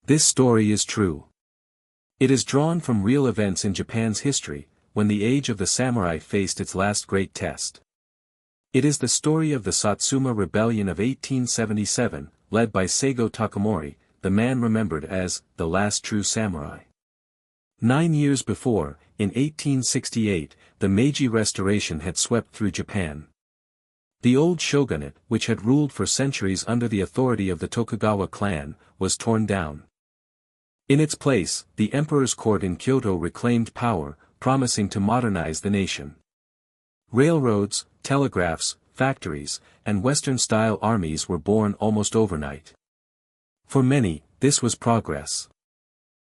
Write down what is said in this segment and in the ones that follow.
This story is true. It is drawn from real events in Japan's history, when the age of the samurai faced its last great test. It is the story of the Satsuma Rebellion of 1877, led by Saigō Takamori, the man remembered as the last true samurai. 9 years before, in 1868, the Meiji Restoration had swept through Japan. The old shogunate, which had ruled for centuries under the authority of the Tokugawa clan, was torn down. In its place, the emperor's court in Kyoto reclaimed power, promising to modernize the nation. Railroads, telegraphs, factories, and Western-style armies were born almost overnight. For many, this was progress.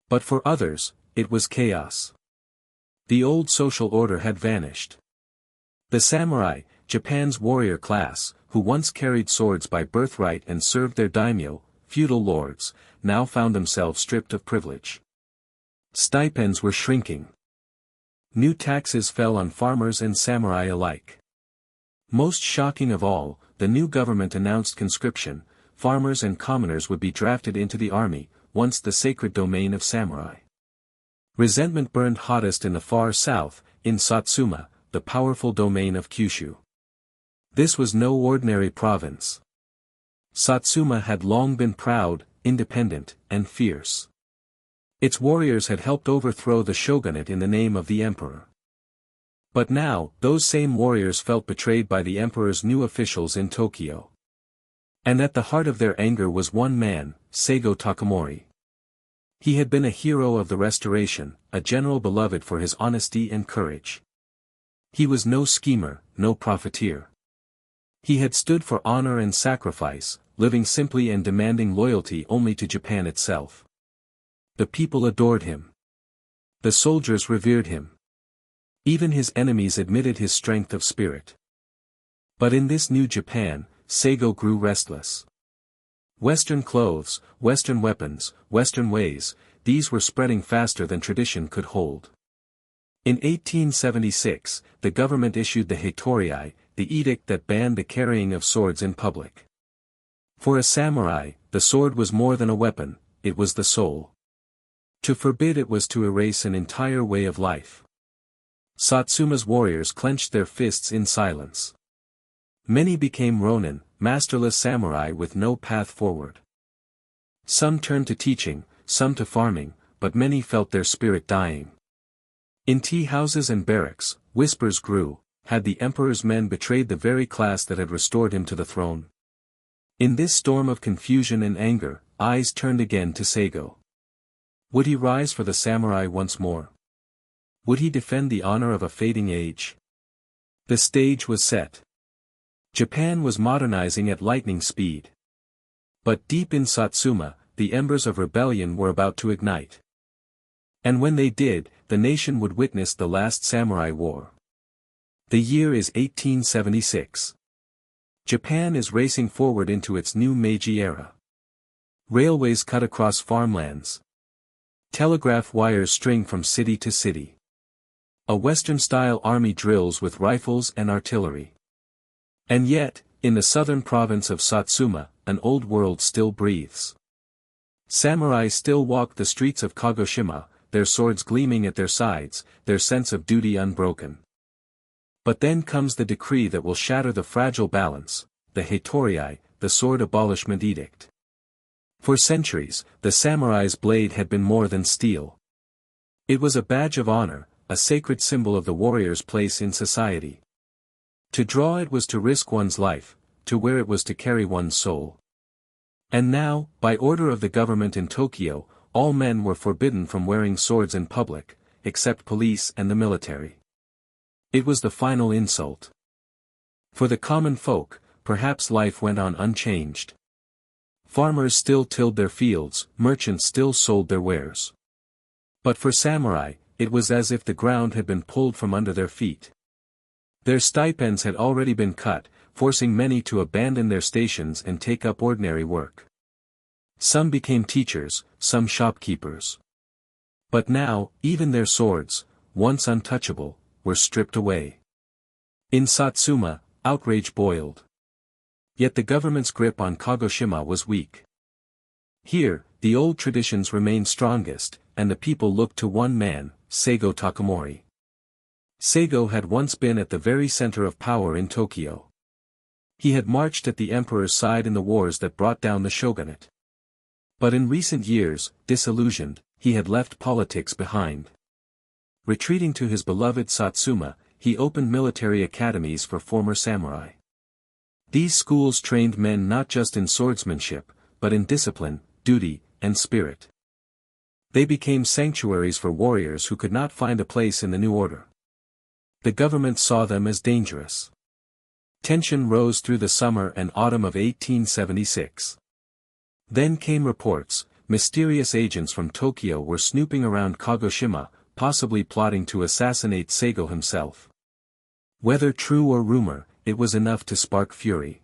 But for others, it was chaos. The old social order had vanished. The samurai, Japan's warrior class, who once carried swords by birthright and served their daimyo, feudal lords, now found themselves stripped of privilege. Stipends were shrinking. New taxes fell on farmers and samurai alike. Most shocking of all, the new government announced conscription. Farmers and commoners would be drafted into the army, once the sacred domain of samurai. Resentment burned hottest in the far south, in Satsuma, the powerful domain of Kyushu. This was no ordinary province. Satsuma had long been proud, independent, and fierce. Its warriors had helped overthrow the shogunate in the name of the emperor. But now, those same warriors felt betrayed by the emperor's new officials in Tokyo. And at the heart of their anger was one man, Saigō Takamori. He had been a hero of the Restoration, a general beloved for his honesty and courage. He was no schemer, no profiteer. He had stood for honor and sacrifice, living simply and demanding loyalty only to Japan itself. The people adored him. The soldiers revered him. Even his enemies admitted his strength of spirit. But in this new Japan, Saigō grew restless. Western clothes, Western weapons, Western ways, these were spreading faster than tradition could hold. In 1876, the government issued the Heitoriai, the edict that banned the carrying of swords in public. For a samurai, the sword was more than a weapon, it was the soul. To forbid it was to erase an entire way of life. Satsuma's warriors clenched their fists in silence. Many became Ronin, masterless samurai with no path forward. Some turned to teaching, some to farming, but many felt their spirit dying. In tea houses and barracks, whispers grew, had the emperor's men betrayed the very class that had restored him to the throne? In this storm of confusion and anger, eyes turned again to Saigō. Would he rise for the samurai once more? Would he defend the honor of a fading age? The stage was set. Japan was modernizing at lightning speed. But deep in Satsuma, the embers of rebellion were about to ignite. And when they did, the nation would witness the last samurai war. The year is 1876. Japan is racing forward into its new Meiji era. Railways cut across farmlands. Telegraph wires string from city to city. A Western-style army drills with rifles and artillery. And yet, in the southern province of Satsuma, an old world still breathes. Samurai still walk the streets of Kagoshima, their swords gleaming at their sides, their sense of duty unbroken. But then comes the decree that will shatter the fragile balance, the Heitoriai, the sword abolishment edict. For centuries, the samurai's blade had been more than steel. It was a badge of honor, a sacred symbol of the warrior's place in society. To draw it was to risk one's life, to wear it was to carry one's soul. And now, by order of the government in Tokyo, all men were forbidden from wearing swords in public, except police and the military. It was the final insult. For the common folk, perhaps life went on unchanged. Farmers still tilled their fields, merchants still sold their wares. But for samurai, it was as if the ground had been pulled from under their feet. Their stipends had already been cut, forcing many to abandon their stations and take up ordinary work. Some became teachers, some shopkeepers. But now, even their swords, once untouchable, were stripped away. In Satsuma, outrage boiled. Yet the government's grip on Kagoshima was weak. Here, the old traditions remained strongest, and the people looked to one man, Saigō Takamori. Saigō had once been at the very center of power in Tokyo. He had marched at the emperor's side in the wars that brought down the shogunate. But in recent years, disillusioned, he had left politics behind. Retreating to his beloved Satsuma, he opened military academies for former samurai. These schools trained men not just in swordsmanship, but in discipline, duty, and spirit. They became sanctuaries for warriors who could not find a place in the new order. The government saw them as dangerous. Tension rose through the summer and autumn of 1876. Then came reports, mysterious agents from Tokyo were snooping around Kagoshima, possibly plotting to assassinate Saigō himself. Whether true or rumor, it was enough to spark fury.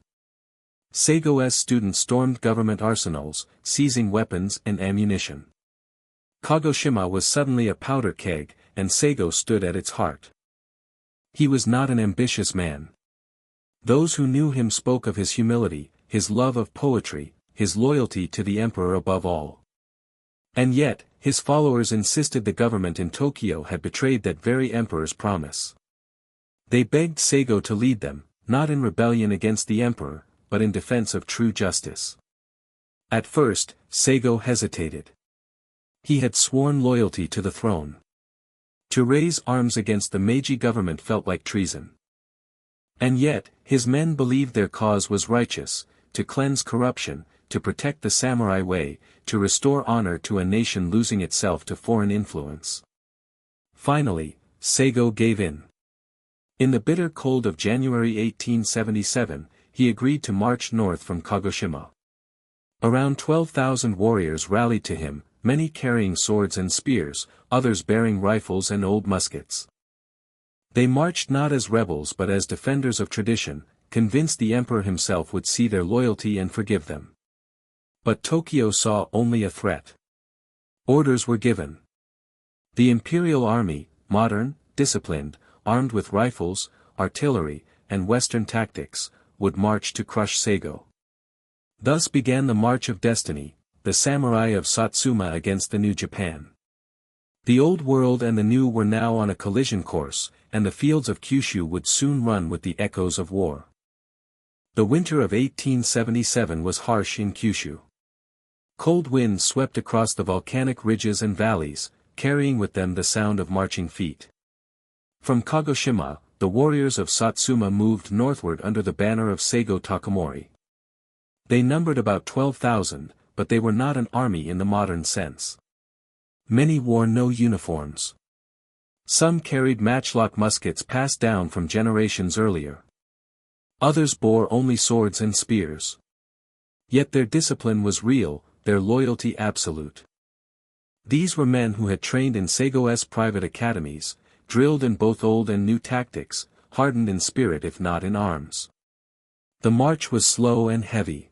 Saigō's students stormed government arsenals, seizing weapons and ammunition. Kagoshima was suddenly a powder keg, and Saigō stood at its heart. He was not an ambitious man. Those who knew him spoke of his humility, his love of poetry, his loyalty to the emperor above all. And yet, his followers insisted the government in Tokyo had betrayed that very emperor's promise. They begged Saigō to lead them, not in rebellion against the emperor, but in defense of true justice. At first, Saigō hesitated. He had sworn loyalty to the throne. To raise arms against the Meiji government felt like treason. And yet, his men believed their cause was righteous, to cleanse corruption, to protect the samurai way, to restore honor to a nation losing itself to foreign influence. Finally, Saigō gave in. In the bitter cold of January 1877, he agreed to march north from Kagoshima. Around 12,000 warriors rallied to him, many carrying swords and spears, others bearing rifles and old muskets. They marched not as rebels but as defenders of tradition, convinced the emperor himself would see their loyalty and forgive them. But Tokyo saw only a threat. Orders were given. The imperial army, modern, disciplined, armed with rifles, artillery, and Western tactics, would march to crush Saigō. Thus began the March of Destiny, the samurai of Satsuma against the new Japan. The old world and the new were now on a collision course, and the fields of Kyushu would soon run with the echoes of war. The winter of 1877 was harsh in Kyushu. Cold winds swept across the volcanic ridges and valleys, carrying with them the sound of marching feet. From Kagoshima, the warriors of Satsuma moved northward under the banner of Saigō Takamori. They numbered about 12,000, but they were not an army in the modern sense. Many wore no uniforms. Some carried matchlock muskets passed down from generations earlier. Others bore only swords and spears. Yet their discipline was real, their loyalty absolute. These were men who had trained in Saigō's private academies, drilled in both old and new tactics, hardened in spirit if not in arms. The march was slow and heavy.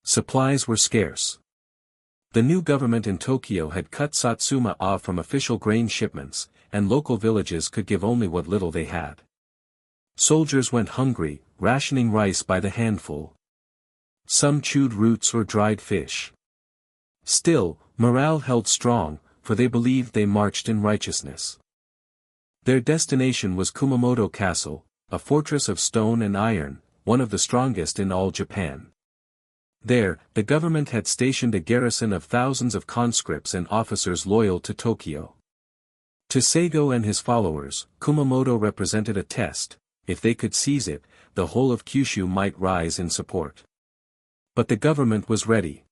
Supplies were scarce. The new government in Tokyo had cut Satsuma off from official grain shipments, and local villages could give only what little they had. Soldiers went hungry, rationing rice by the handful. Some chewed roots or dried fish. Still, morale held strong, for they believed they marched in righteousness. Their destination was Kumamoto Castle, a fortress of stone and iron, one of the strongest in all Japan. There, the government had stationed a garrison of thousands of conscripts and officers loyal to Tokyo. To Saigō and his followers, Kumamoto represented a test. If they could seize it, the whole of Kyushu might rise in support. But the government was ready.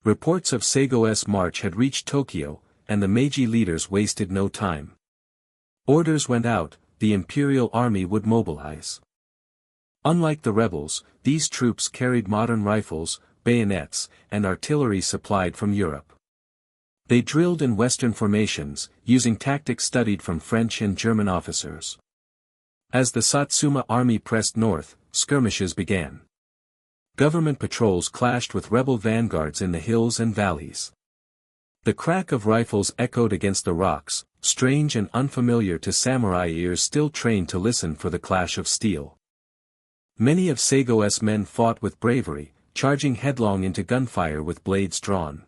Reports of Saigō's march had reached Tokyo, and the Meiji leaders wasted no time. Orders went out, the imperial army would mobilize. Unlike the rebels, these troops carried modern rifles, bayonets, and artillery supplied from Europe. They drilled in Western formations, using tactics studied from French and German officers. As the Satsuma army pressed north, skirmishes began. Government patrols clashed with rebel vanguards in the hills and valleys. The crack of rifles echoed against the rocks, strange and unfamiliar to samurai ears still trained to listen for the clash of steel. Many of Saigō's men fought with bravery, charging headlong into gunfire with blades drawn.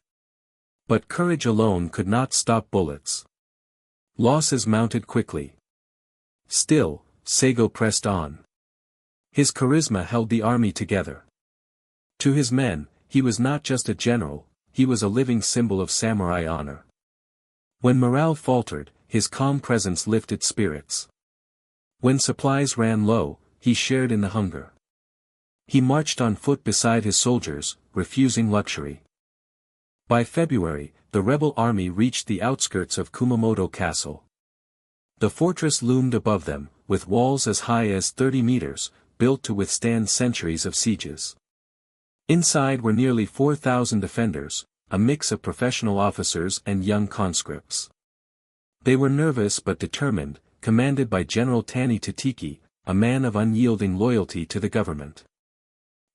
But courage alone could not stop bullets. Losses mounted quickly. Still, Saigō pressed on. His charisma held the army together. To his men, he was not just a general, he was a living symbol of samurai honor. When morale faltered, his calm presence lifted spirits. When supplies ran low, he shared in the hunger. He marched on foot beside his soldiers, refusing luxury. By February, the rebel army reached the outskirts of Kumamoto Castle. The fortress loomed above them, with walls as high as 30 meters, built to withstand centuries of sieges. Inside were nearly 4,000 defenders, a mix of professional officers and young conscripts. They were nervous but determined, commanded by General Tani Tatiki, a man of unyielding loyalty to the government.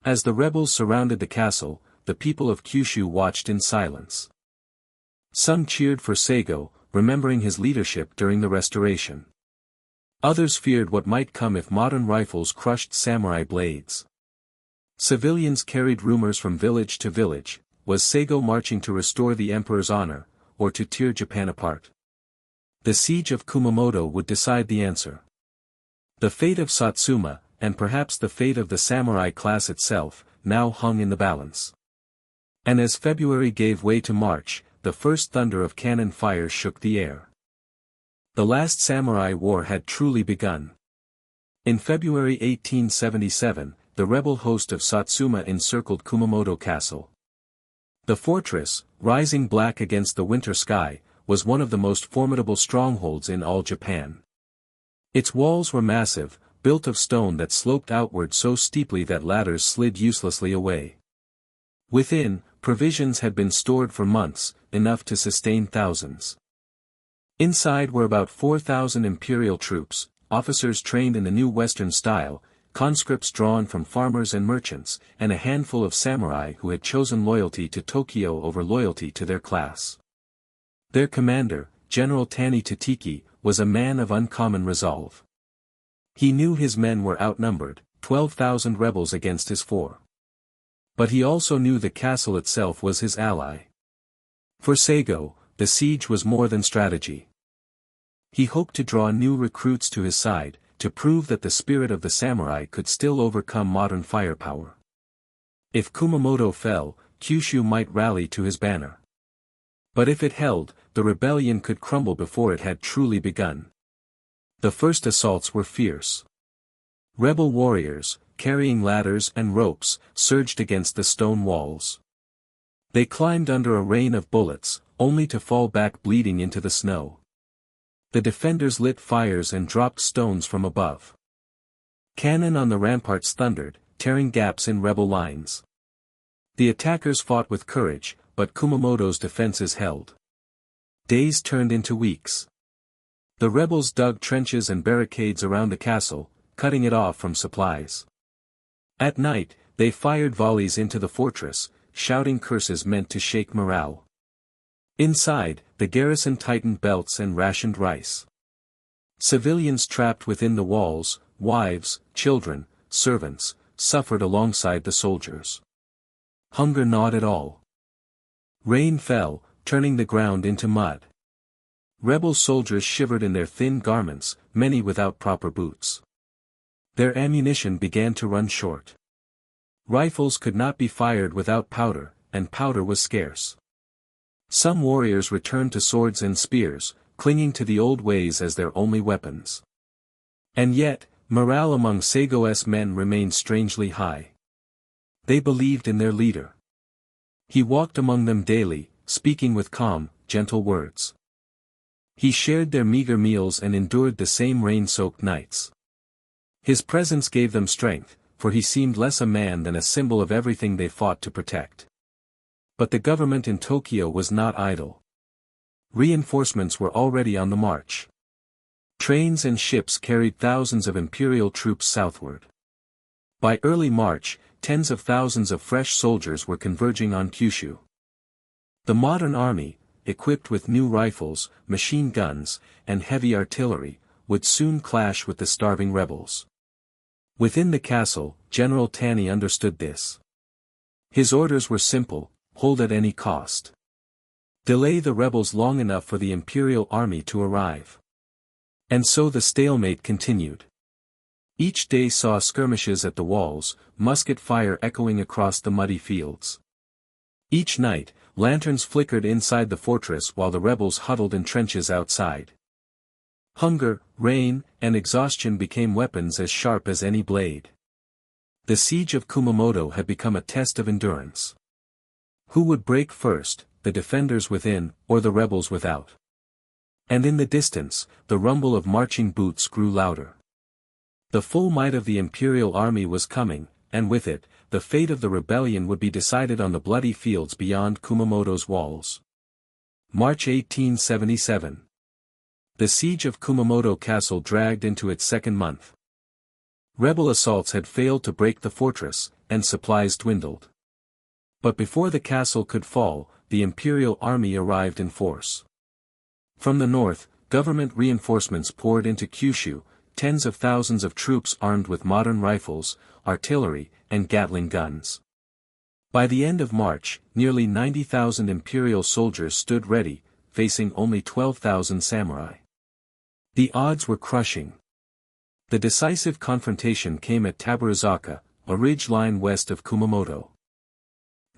As the rebels surrounded the castle, the people of Kyushu watched in silence. Some cheered for Saigō, remembering his leadership during the restoration. Others feared what might come if modern rifles crushed samurai blades. Civilians carried rumors from village to village: was Saigō marching to restore the emperor's honor, or to tear Japan apart? The siege of Kumamoto would decide the answer. The fate of Satsuma, and perhaps the fate of the samurai class itself, now hung in the balance. And as February gave way to March, the first thunder of cannon fire shook the air. The last samurai war had truly begun. In February 1877, the rebel host of Satsuma encircled Kumamoto Castle. The fortress, rising black against the winter sky, was one of the most formidable strongholds in all Japan. Its walls were massive, built of stone that sloped outward so steeply that ladders slid uselessly away. Within, provisions had been stored for months, enough to sustain thousands. Inside were about 4,000 imperial troops, officers trained in the new Western style, conscripts drawn from farmers and merchants, and a handful of samurai who had chosen loyalty to Tokyo over loyalty to their class. Their commander, General Tani Tatiki, was a man of uncommon resolve. He knew his men were outnumbered, 12,000 rebels against his 4. But he also knew the castle itself was his ally. For Saigō, the siege was more than strategy. He hoped to draw new recruits to his side, to prove that the spirit of the samurai could still overcome modern firepower. If Kumamoto fell, Kyushu might rally to his banner. But if it held, the rebellion could crumble before it had truly begun. The first assaults were fierce. Rebel warriors, carrying ladders and ropes, surged against the stone walls. They climbed under a rain of bullets, only to fall back bleeding into the snow. The defenders lit fires and dropped stones from above. Cannon on the ramparts thundered, tearing gaps in rebel lines. The attackers fought with courage, but Kumamoto's defenses held. Days turned into weeks. The rebels dug trenches and barricades around the castle, cutting it off from supplies. At night, they fired volleys into the fortress, shouting curses meant to shake morale. Inside, the garrison tightened belts and rationed rice. Civilians trapped within the walls, wives, children, servants, suffered alongside the soldiers. Hunger gnawed at all. Rain fell, turning the ground into mud. Rebel soldiers shivered in their thin garments, many without proper boots. Their ammunition began to run short. Rifles could not be fired without powder, and powder was scarce. Some warriors returned to swords and spears, clinging to the old ways as their only weapons. And yet, morale among Saigō's men remained strangely high. They believed in their leader. He walked among them daily, speaking with calm, gentle words. He shared their meager meals and endured the same rain-soaked nights. His presence gave them strength, for he seemed less a man than a symbol of everything they fought to protect. But the government in Tokyo was not idle. Reinforcements were already on the march. Trains and ships carried thousands of imperial troops southward. By early March, tens of thousands of fresh soldiers were converging on Kyushu. The modern army, equipped with new rifles, machine guns, and heavy artillery, would soon clash with the starving rebels. Within the castle, General Tani understood this. His orders were simple: hold at any cost. Delay the rebels long enough for the imperial army to arrive. And so the stalemate continued. Each day saw skirmishes at the walls, musket fire echoing across the muddy fields. Each night, lanterns flickered inside the fortress while the rebels huddled in trenches outside. Hunger, rain, and exhaustion became weapons as sharp as any blade. The siege of Kumamoto had become a test of endurance. Who would break first, the defenders within, or the rebels without? And in the distance, the rumble of marching boots grew louder. The full might of the imperial army was coming, and with it, the fate of the rebellion would be decided on the bloody fields beyond Kumamoto's walls. March 1877. The siege of Kumamoto Castle dragged into its second month. Rebel assaults had failed to break the fortress, and supplies dwindled. But before the castle could fall, the imperial army arrived in force. From the north, government reinforcements poured into Kyushu, tens of thousands of troops armed with modern rifles, artillery, and Gatling guns. By the end of March, nearly 90,000 imperial soldiers stood ready, facing only 12,000 samurai. The odds were crushing. The decisive confrontation came at Tabaruzaka, a ridge line west of Kumamoto.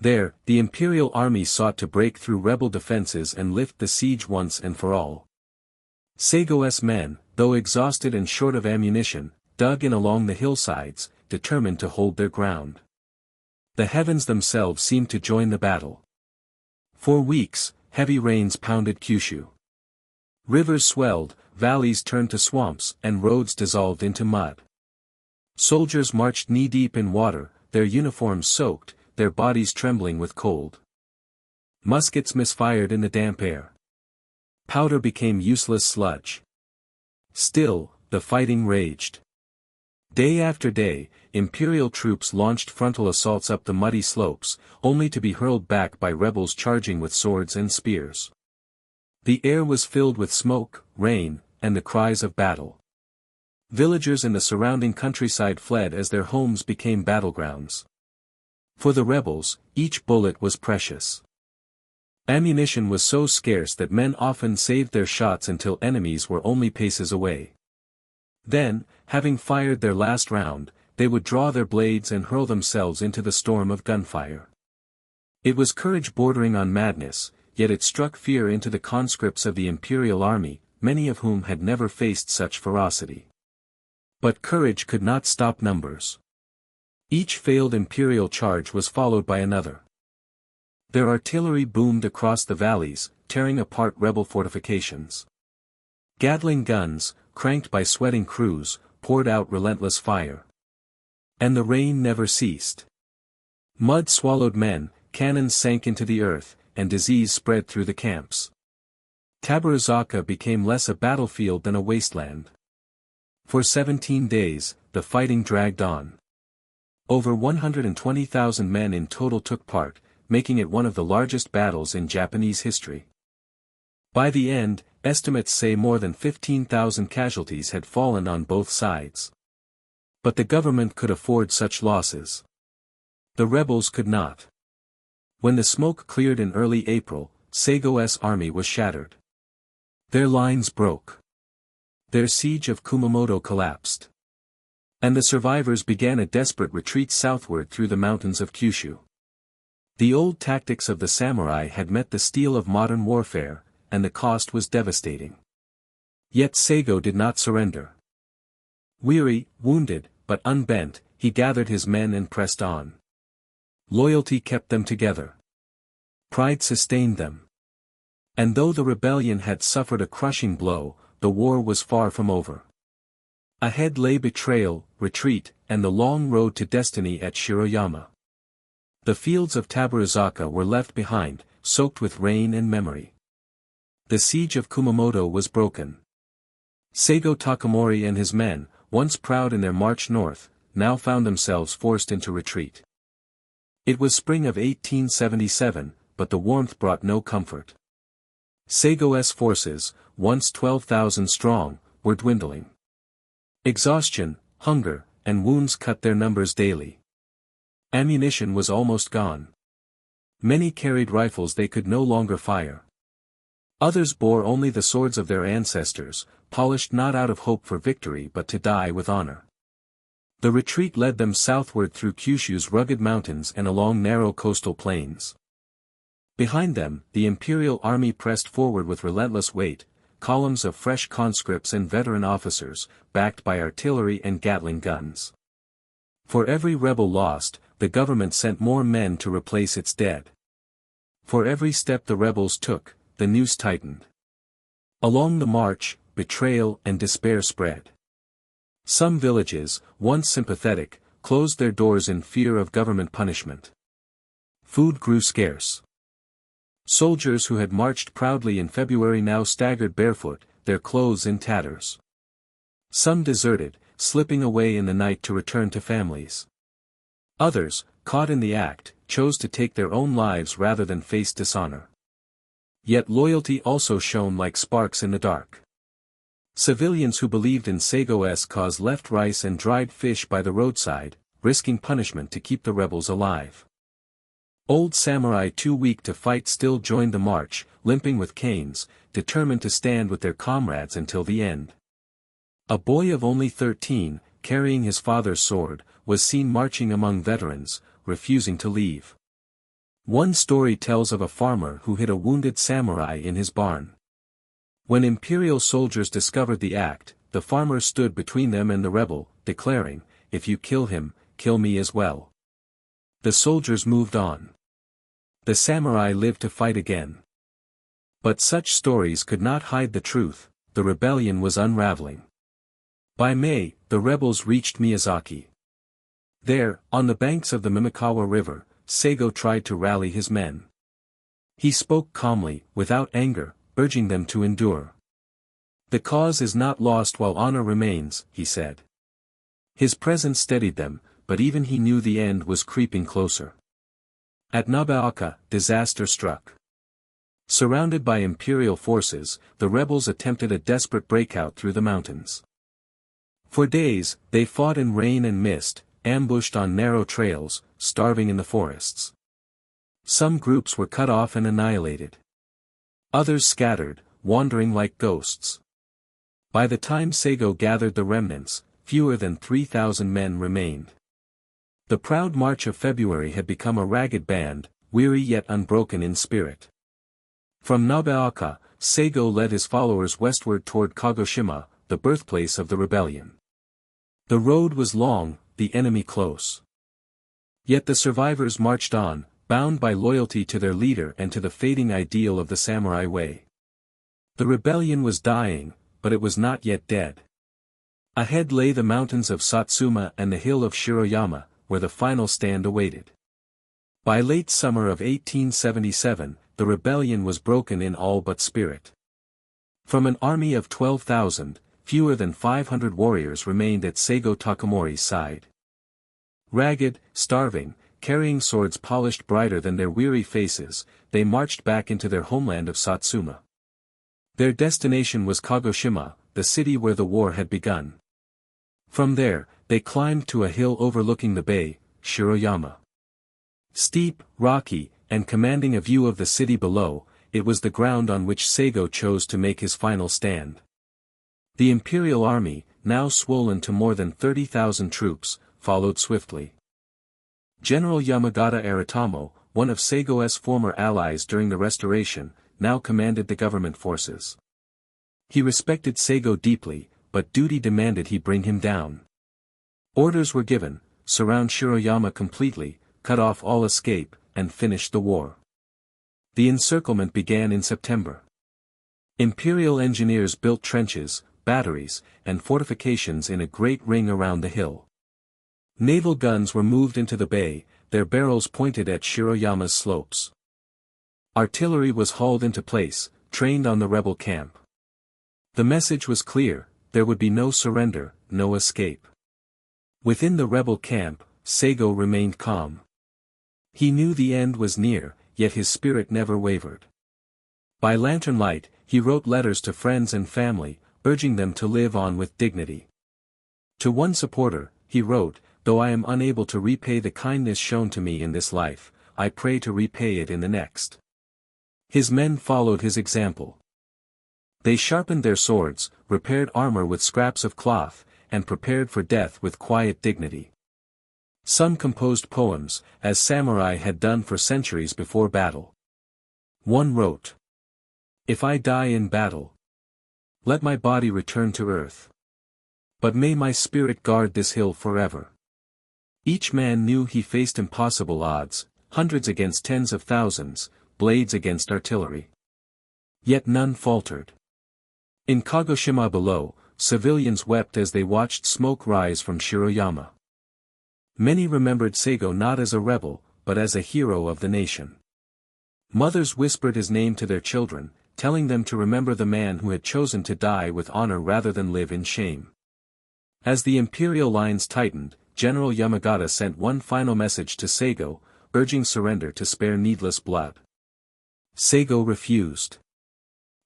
There, the imperial army sought to break through rebel defenses and lift the siege once and for all. Saigō's men, though exhausted and short of ammunition, dug in along the hillsides, determined to hold their ground. The heavens themselves seemed to join the battle. For weeks, heavy rains pounded Kyushu. Rivers swelled, valleys turned to swamps, and roads dissolved into mud. Soldiers marched knee-deep in water, their uniforms soaked, their bodies trembling with cold. Muskets misfired in the damp air. Powder became useless sludge. Still, the fighting raged. Day after day, imperial troops launched frontal assaults up the muddy slopes, only to be hurled back by rebels charging with swords and spears. The air was filled with smoke, rain, and the cries of battle. Villagers in the surrounding countryside fled as their homes became battlegrounds. For the rebels, each bullet was precious. Ammunition was so scarce that men often saved their shots until enemies were only paces away. Then, having fired their last round, they would draw their blades and hurl themselves into the storm of gunfire. It was courage bordering on madness, yet it struck fear into the conscripts of the imperial army, many of whom had never faced such ferocity. But courage could not stop numbers. Each failed imperial charge was followed by another. Their artillery boomed across the valleys, tearing apart rebel fortifications. Gatling guns, cranked by sweating crews, poured out relentless fire. And the rain never ceased. Mud swallowed men, cannons sank into the earth, and disease spread through the camps. Tabaruzaka became less a battlefield than a wasteland. For 17 days, the fighting dragged on. Over 120,000 men in total took part, making it one of the largest battles in Japanese history. By the end, estimates say more than 15,000 casualties had fallen on both sides. But the government could afford such losses. The rebels could not. When the smoke cleared in early April, Saigō's army was shattered. Their lines broke. Their siege of Kumamoto collapsed. And the survivors began a desperate retreat southward through the mountains of Kyushu. The old tactics of the samurai had met the steel of modern warfare, and the cost was devastating. Yet Saigō did not surrender. Weary, wounded, but unbent, he gathered his men and pressed on. Loyalty kept them together. Pride sustained them. And though the rebellion had suffered a crushing blow, the war was far from over. Ahead lay betrayal, retreat, and the long road to destiny at Shiroyama. The fields of Tabaruzaka were left behind, soaked with rain and memory. The siege of Kumamoto was broken. Saigō Takamori and his men, once proud in their march north, now found themselves forced into retreat. It was spring of 1877, but the warmth brought no comfort. Saigō's forces, once 12,000 strong, were dwindling. Exhaustion, hunger, and wounds cut their numbers daily. Ammunition was almost gone. Many carried rifles they could no longer fire. Others bore only the swords of their ancestors, polished not out of hope for victory but to die with honor. The retreat led them southward through Kyushu's rugged mountains and along narrow coastal plains. Behind them, the imperial army pressed forward with relentless weight, columns of fresh conscripts and veteran officers, backed by artillery and Gatling guns. For every rebel lost, the government sent more men to replace its dead. For every step the rebels took, the noose tightened. Along the march, betrayal and despair spread. Some villages, once sympathetic, closed their doors in fear of government punishment. Food grew scarce. Soldiers who had marched proudly in February now staggered barefoot, their clothes in tatters. Some deserted, slipping away in the night to return to families. Others, caught in the act, chose to take their own lives rather than face dishonor. Yet loyalty also shone like sparks in the dark. Civilians who believed in Saigō's cause left rice and dried fish by the roadside, risking punishment to keep the rebels alive. Old samurai too weak to fight still joined the march, limping with canes, determined to stand with their comrades until the end. A boy of only 13, carrying his father's sword, was seen marching among veterans, refusing to leave. One story tells of a farmer who hid a wounded samurai in his barn. When imperial soldiers discovered the act, the farmer stood between them and the rebel, declaring, "If you kill him, kill me as well." The soldiers moved on. The samurai lived to fight again. But such stories could not hide the truth, the rebellion was unraveling. By May, the rebels reached Miyazaki. There, on the banks of the Mimikawa River, Saigō tried to rally his men. He spoke calmly, without anger, urging them to endure. "The cause is not lost while honor remains," he said. His presence steadied them, but even he knew the end was creeping closer. At Nobuoka, disaster struck. Surrounded by imperial forces, the rebels attempted a desperate breakout through the mountains. For days, they fought in rain and mist, ambushed on narrow trails, starving in the forests. Some groups were cut off and annihilated. Others scattered, wandering like ghosts. By the time Saigō gathered the remnants, fewer than 3,000 men remained. The proud march of February had become a ragged band, weary yet unbroken in spirit. From Nobuoka, Saigō led his followers westward toward Kagoshima, the birthplace of the rebellion. The road was long, the enemy close. Yet the survivors marched on, bound by loyalty to their leader and to the fading ideal of the samurai way. The rebellion was dying, but it was not yet dead. Ahead lay the mountains of Satsuma and the hill of Shiroyama, where the final stand awaited. By late summer of 1877, the rebellion was broken in all but spirit. From an army of 12,000, fewer than 500 warriors remained at Saigō Takamori's side. Ragged, starving, carrying swords polished brighter than their weary faces, they marched back into their homeland of Satsuma. Their destination was Kagoshima, the city where the war had begun. From there, they climbed to a hill overlooking the bay, Shiroyama. Steep, rocky, and commanding a view of the city below, it was the ground on which Saigō chose to make his final stand. The imperial army, now swollen to more than 30,000 troops, followed swiftly. General Yamagata Aratamo, one of Saigō's former allies during the restoration, now commanded the government forces. He respected Saigō deeply, but duty demanded he bring him down. Orders were given: surround Shiroyama completely, cut off all escape, and finish the war. The encirclement began in September. Imperial engineers built trenches, batteries, and fortifications in a great ring around the hill. Naval guns were moved into the bay, their barrels pointed at Shiroyama's slopes. Artillery was hauled into place, trained on the rebel camp. The message was clear: there would be no surrender, no escape. Within the rebel camp, Saigō remained calm. He knew the end was near, yet his spirit never wavered. By lantern light, he wrote letters to friends and family, urging them to live on with dignity. To one supporter, he wrote, "Though I am unable to repay the kindness shown to me in this life, I pray to repay it in the next." His men followed his example. They sharpened their swords, repaired armor with scraps of cloth, and prepared for death with quiet dignity. Some composed poems, as samurai had done for centuries before battle. One wrote, "If I die in battle, let my body return to earth. But may my spirit guard this hill forever." Each man knew he faced impossible odds, hundreds against tens of thousands, blades against artillery. Yet none faltered. In Kagoshima below, civilians wept as they watched smoke rise from Shiroyama. Many remembered Saigō not as a rebel, but as a hero of the nation. Mothers whispered his name to their children, telling them to remember the man who had chosen to die with honor rather than live in shame. As the imperial lines tightened, General Yamagata sent one final message to Saigō, urging surrender to spare needless blood. Saigō refused.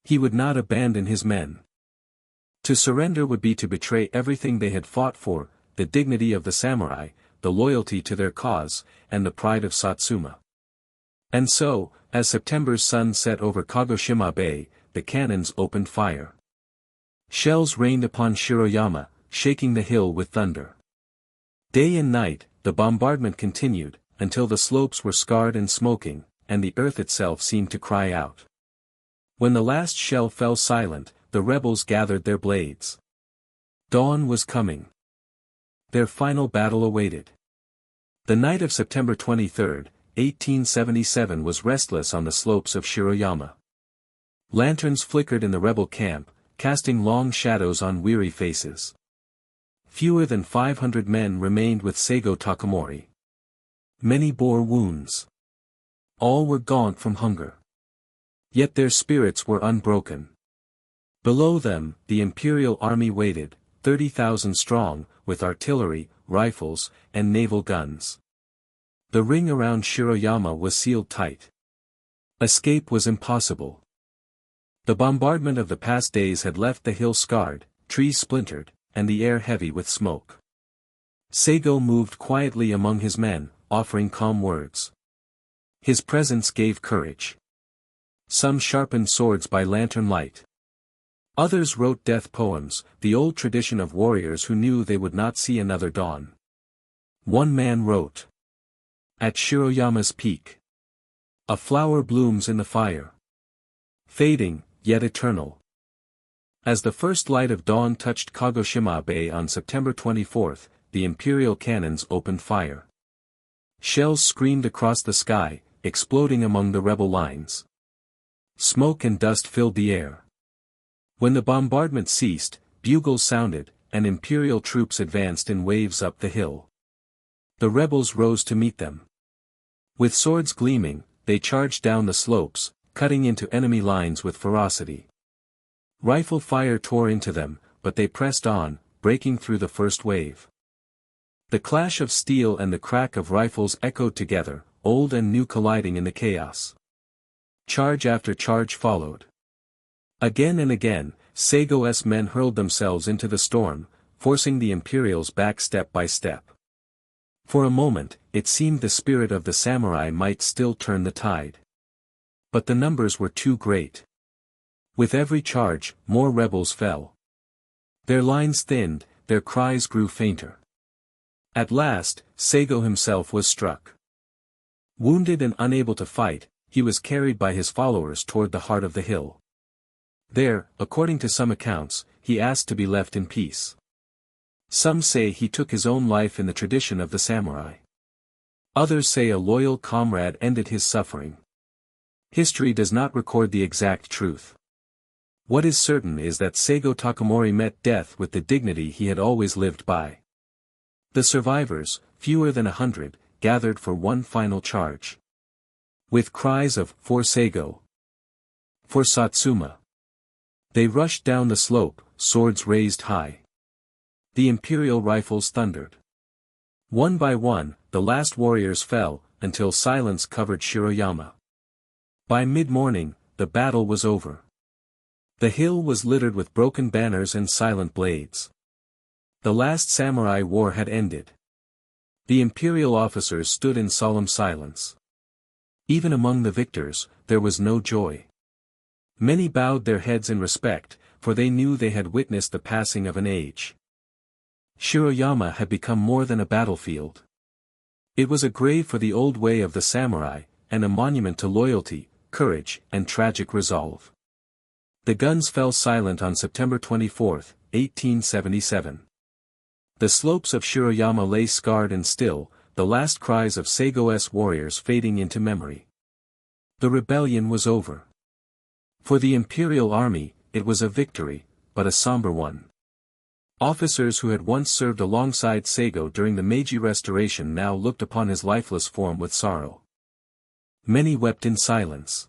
He would not abandon his men. To surrender would be to betray everything they had fought for, the dignity of the samurai, the loyalty to their cause, and the pride of Satsuma. And so, as September's sun set over Kagoshima Bay, the cannons opened fire. Shells rained upon Shiroyama, shaking the hill with thunder. Day and night, the bombardment continued, until the slopes were scarred and smoking, and the earth itself seemed to cry out. When the last shell fell silent, the rebels gathered their blades. Dawn was coming. Their final battle awaited. The night of September 23, 1877 was restless on the slopes of Shiroyama. Lanterns flickered in the rebel camp, casting long shadows on weary faces. Fewer than 500 men remained with Saigō Takamori. Many bore wounds. All were gaunt from hunger. Yet their spirits were unbroken. Below them, the imperial army waited, 30,000 strong, with artillery, rifles, and naval guns. The ring around Shiroyama was sealed tight. Escape was impossible. The bombardment of the past days had left the hill scarred, trees splintered, and the air heavy with smoke. Saigō moved quietly among his men, offering calm words. His presence gave courage. Some sharpened swords by lantern light. Others wrote death poems, the old tradition of warriors who knew they would not see another dawn. One man wrote, "At Shiroyama's peak, a flower blooms in the fire. Fading, yet eternal." As the first light of dawn touched Kagoshima Bay on September 24, the imperial cannons opened fire. Shells screamed across the sky, exploding among the rebel lines. Smoke and dust filled the air. When the bombardment ceased, bugles sounded, and imperial troops advanced in waves up the hill. The rebels rose to meet them. With swords gleaming, they charged down the slopes, cutting into enemy lines with ferocity. Rifle fire tore into them, but they pressed on, breaking through the first wave. The clash of steel and the crack of rifles echoed together, old and new colliding in the chaos. Charge after charge followed. Again and again, Saigō's men hurled themselves into the storm, forcing the Imperials back step by step. For a moment, it seemed the spirit of the samurai might still turn the tide. But the numbers were too great. With every charge, more rebels fell. Their lines thinned, their cries grew fainter. At last, Saigō himself was struck. Wounded and unable to fight, he was carried by his followers toward the heart of the hill. There, according to some accounts, he asked to be left in peace. Some say he took his own life in the tradition of the samurai. Others say a loyal comrade ended his suffering. History does not record the exact truth. What is certain is that Saigō Takamori met death with the dignity he had always lived by. The survivors, fewer than 100, gathered for one final charge. With cries of, "For Saigō! For Satsuma!" they rushed down the slope, swords raised high. The imperial rifles thundered. One by one, the last warriors fell, until silence covered Shiroyama. By mid-morning, the battle was over. The hill was littered with broken banners and silent blades. The last samurai war had ended. The imperial officers stood in solemn silence. Even among the victors, there was no joy. Many bowed their heads in respect, for they knew they had witnessed the passing of an age. Shiroyama had become more than a battlefield. It was a grave for the old way of the samurai, and a monument to loyalty, courage, and tragic resolve. The guns fell silent on September 24, 1877. The slopes of Shiroyama lay scarred and still, the last cries of Saigō's warriors fading into memory. The rebellion was over. For the imperial army, it was a victory, but a somber one. Officers who had once served alongside Saigō during the Meiji Restoration now looked upon his lifeless form with sorrow. Many wept in silence.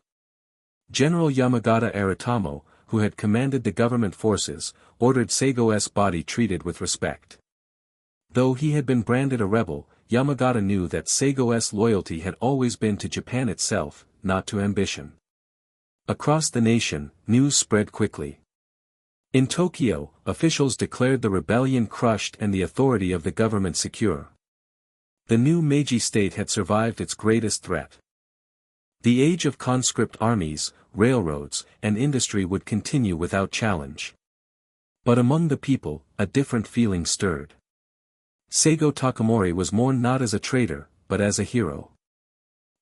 General Yamagata Aratamo, who had commanded the government forces, ordered Saigō's body treated with respect. Though he had been branded a rebel, Yamagata knew that Saigō's loyalty had always been to Japan itself, not to ambition. Across the nation, news spread quickly. In Tokyo, officials declared the rebellion crushed and the authority of the government secure. The new Meiji state had survived its greatest threat. The age of conscript armies, railroads, and industry would continue without challenge. But among the people, a different feeling stirred. Saigō Takamori was mourned not as a traitor, but as a hero.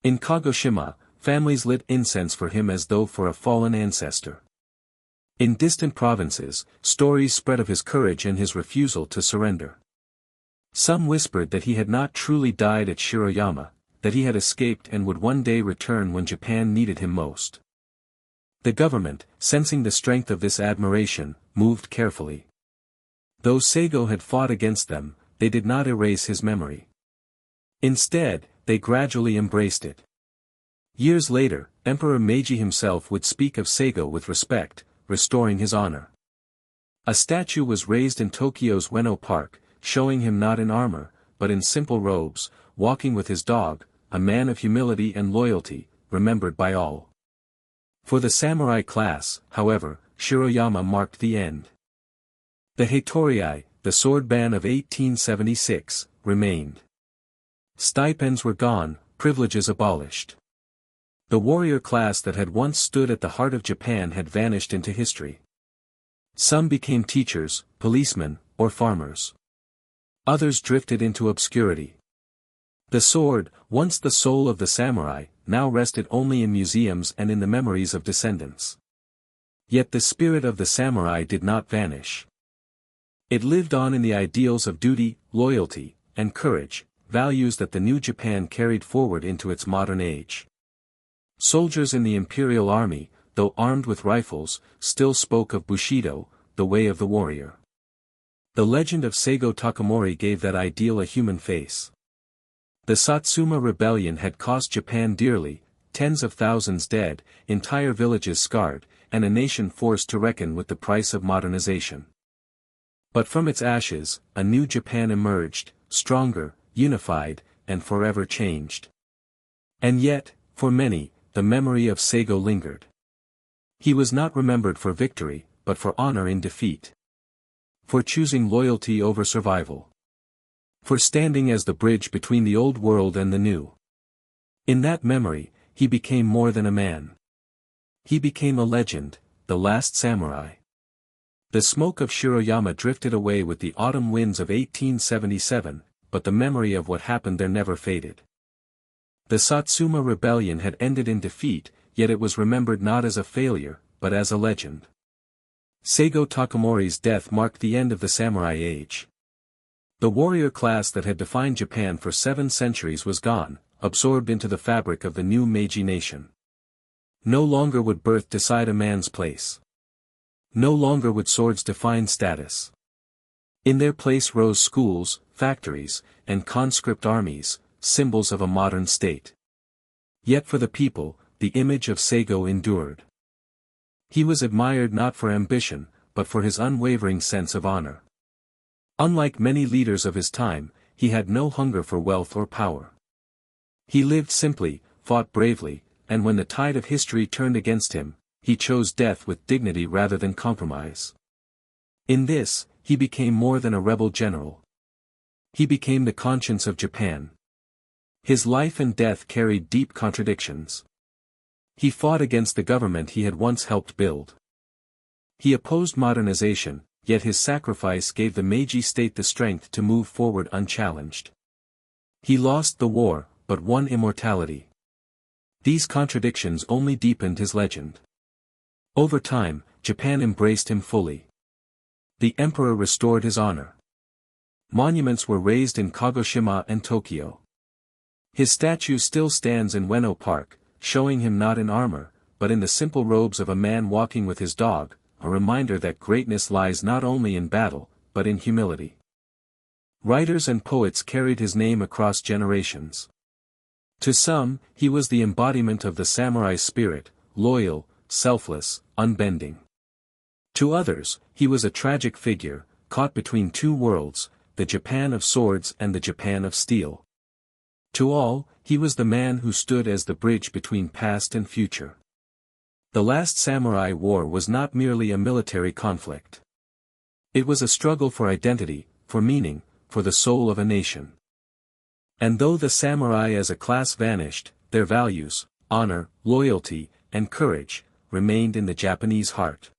In Kagoshima, families lit incense for him as though for a fallen ancestor. In distant provinces, stories spread of his courage and his refusal to surrender. Some whispered that he had not truly died at Shiroyama, that he had escaped and would one day return when Japan needed him most. The government, sensing the strength of this admiration, moved carefully. Though Saigō had fought against them, they did not erase his memory. Instead, they gradually embraced it. Years later, Emperor Meiji himself would speak of Saigō with respect, restoring his honor. A statue was raised in Tokyo's Ueno Park, showing him not in armor, but in simple robes, walking with his dog, a man of humility and loyalty, remembered by all. For the samurai class, however, Shiroyama marked the end. The Hattori, the sword ban of 1876, remained. Stipends were gone, privileges abolished. The warrior class that had once stood at the heart of Japan had vanished into history. Some became teachers, policemen, or farmers. Others drifted into obscurity. The sword, once the soul of the samurai, now rested only in museums and in the memories of descendants. Yet the spirit of the samurai did not vanish. It lived on in the ideals of duty, loyalty, and courage, values that the new Japan carried forward into its modern age. Soldiers in the imperial army, though armed with rifles, still spoke of Bushido, the way of the warrior. The legend of Saigō Takamori gave that ideal a human face. The Satsuma Rebellion had cost Japan dearly, tens of thousands dead, entire villages scarred, and a nation forced to reckon with the price of modernization. But from its ashes, a new Japan emerged, stronger, unified, and forever changed. And yet, for many, the memory of Saigō lingered. He was not remembered for victory, but for honor in defeat. For choosing loyalty over survival. For standing as the bridge between the old world and the new. In that memory, he became more than a man. He became a legend, the last samurai. The smoke of Shiroyama drifted away with the autumn winds of 1877, but the memory of what happened there never faded. The Satsuma Rebellion had ended in defeat, yet it was remembered not as a failure, but as a legend. Saigō Takamori's death marked the end of the samurai age. The warrior class that had defined Japan for 7 centuries was gone, absorbed into the fabric of the new Meiji nation. No longer would birth decide a man's place. No longer would swords define status. In their place rose schools, factories, and conscript armies, symbols of a modern state. Yet for the people, the image of Saigō endured. He was admired not for ambition, but for his unwavering sense of honor. Unlike many leaders of his time, he had no hunger for wealth or power. He lived simply, fought bravely, and when the tide of history turned against him, he chose death with dignity rather than compromise. In this, he became more than a rebel general. He became the conscience of Japan. His life and death carried deep contradictions. He fought against the government he had once helped build. He opposed modernization, yet his sacrifice gave the Meiji state the strength to move forward unchallenged. He lost the war, but won immortality. These contradictions only deepened his legend. Over time, Japan embraced him fully. The emperor restored his honor. Monuments were raised in Kagoshima and Tokyo. His statue still stands in Ueno Park, showing him not in armor, but in the simple robes of a man walking with his dog, a reminder that greatness lies not only in battle, but in humility. Writers and poets carried his name across generations. To some, he was the embodiment of the samurai spirit, loyal, selfless, unbending. To others, he was a tragic figure, caught between two worlds, the Japan of swords and the Japan of steel. To all, he was the man who stood as the bridge between past and future. The last samurai war was not merely a military conflict. It was a struggle for identity, for meaning, for the soul of a nation. And though the samurai as a class vanished, their values, honor, loyalty, and courage, remained in the Japanese heart.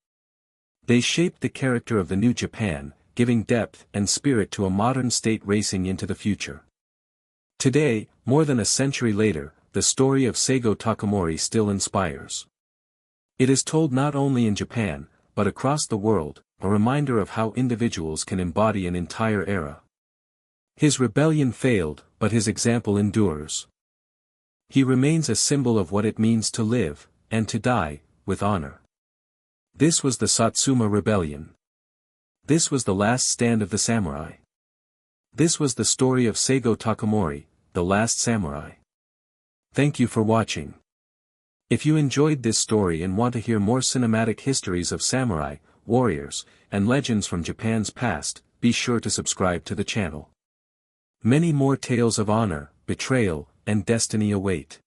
They shaped the character of the new Japan, giving depth and spirit to a modern state racing into the future. Today, more than a century later, the story of Saigō Takamori still inspires. It is told not only in Japan, but across the world, a reminder of how individuals can embody an entire era. His rebellion failed, but his example endures. He remains a symbol of what it means to live, and to die, with honor. This was the Satsuma Rebellion. This was the last stand of the samurai. This was the story of Saigō Takamori, the last samurai. Thank you for watching. If you enjoyed this story and want to hear more cinematic histories of samurai, warriors, and legends from Japan's past, be sure to subscribe to the channel. Many more tales of honor, betrayal, and destiny await.